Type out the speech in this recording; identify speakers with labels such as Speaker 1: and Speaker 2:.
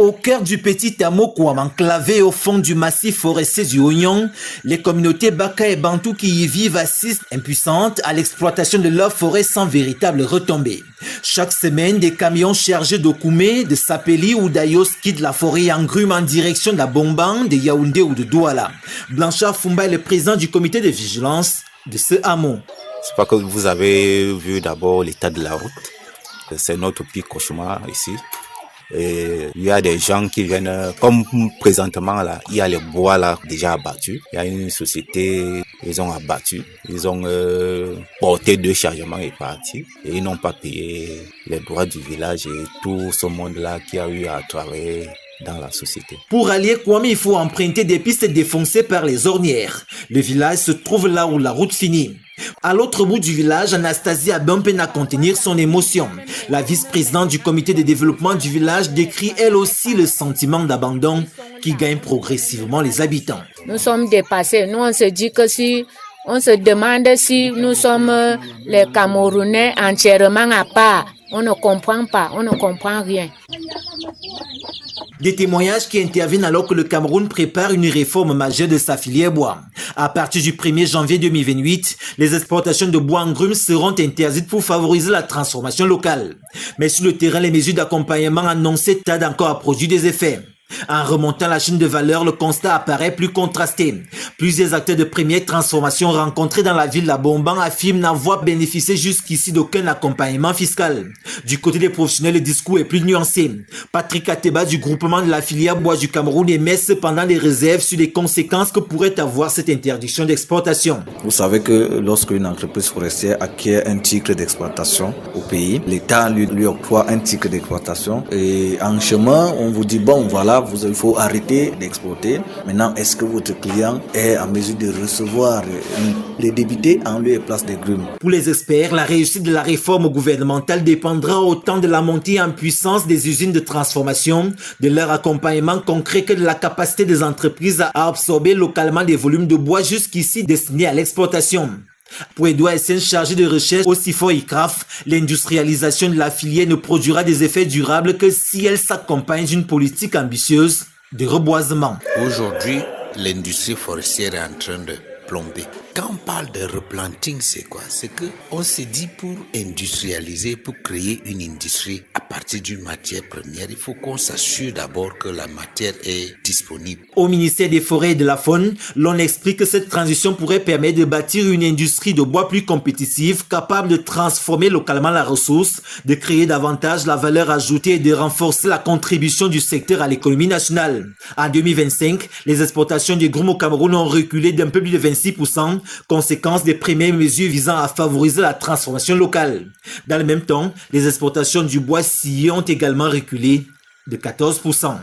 Speaker 1: Au cœur du petit hameau Kouam, enclavé au fond du massif forestier du Oignon, les communautés Baka et Bantou qui y vivent assistent impuissantes à l'exploitation de leur forêt sans véritable retombée. Chaque semaine, des camions chargés d'Okoumé, de Sapeli ou d'Ayos quittent la forêt en grume en direction de la Bomban, de Yaoundé ou de Douala. Blanchard Fumba est le président du comité de vigilance de ce hameau.
Speaker 2: C'est pas que vous avez vu d'abord l'état de la route. C'est notre pire cauchemar ici. Et il y a des gens qui viennent, comme présentement là, il y a les bois là déjà abattus. Il y a une société, ils ont abattu, ils ont porté 2 chargements et parti. Et ils n'ont pas payé les droits du village et tout ce monde là qui a eu à travailler dans la société.
Speaker 1: Pour allier Kouam, il faut emprunter des pistes défoncées par les ornières. Le village se trouve là où la route finit. À l'autre bout du village, Anastasie a bien peine à contenir son émotion. La vice-présidente du comité de développement du village décrit elle aussi le sentiment d'abandon qui gagne progressivement les habitants.
Speaker 3: Nous sommes dépassés. Nous, on se dit que on se demande si nous sommes les Camerounais entièrement à part. On ne comprend pas, on ne comprend rien.
Speaker 1: Des témoignages qui interviennent alors que le Cameroun prépare une réforme majeure de sa filière bois. À partir du 1er janvier 2028, les exportations de bois en grume seront interdites pour favoriser la transformation locale. Mais sur le terrain, les mesures d'accompagnement annoncées tardent encore à produire des effets. En remontant la chaîne de valeur, le constat apparaît plus contrasté. Plusieurs acteurs de première transformation rencontrés dans la ville de la Bomban affirment n'avoir bénéficié jusqu'ici d'aucun accompagnement fiscal. Du côté des professionnels, le discours est plus nuancé. Patrick Ateba du groupement de la filière bois du Cameroun émet cependant des réserves sur les conséquences que pourrait avoir cette interdiction d'exportation.
Speaker 4: Vous savez que lorsque une entreprise forestière acquiert un titre d'exploitation au pays, l'État lui octroie un titre d'exploitation et en chemin, on vous dit bon voilà, il faut arrêter d'exporter. Maintenant, est-ce que votre client est en mesure de recevoir les débités en lieu et place des grumes?
Speaker 1: Pour les experts, la réussite de la réforme gouvernementale dépendra autant de la montée en puissance des usines de transformation, de leur accompagnement concret que de la capacité des entreprises à absorber localement des volumes de bois jusqu'ici destinés à l'exportation. Pour Edouard Essène, chargé de recherche au CIFOR ICRAF, l'industrialisation de la filière ne produira des effets durables que si elle s'accompagne d'une politique ambitieuse de reboisement.
Speaker 5: Aujourd'hui, l'industrie forestière est en train de plomber. Quand on parle de replanting, c'est quoi? C'est que on se dit pour industrialiser, pour créer une industrie à partir d'une matière première, il faut qu'on s'assure d'abord que la matière est disponible.
Speaker 1: Au ministère des Forêts et de la Faune, l'on explique que cette transition pourrait permettre de bâtir une industrie de bois plus compétitive, capable de transformer localement la ressource, de créer davantage la valeur ajoutée et de renforcer la contribution du secteur à l'économie nationale. En 2025, les exportations de grumes au Cameroun ont reculé d'un peu plus de 26%, conséquence des premières mesures visant à favoriser la transformation locale. Dans le même temps, les exportations du bois scié ont également reculé de 14%.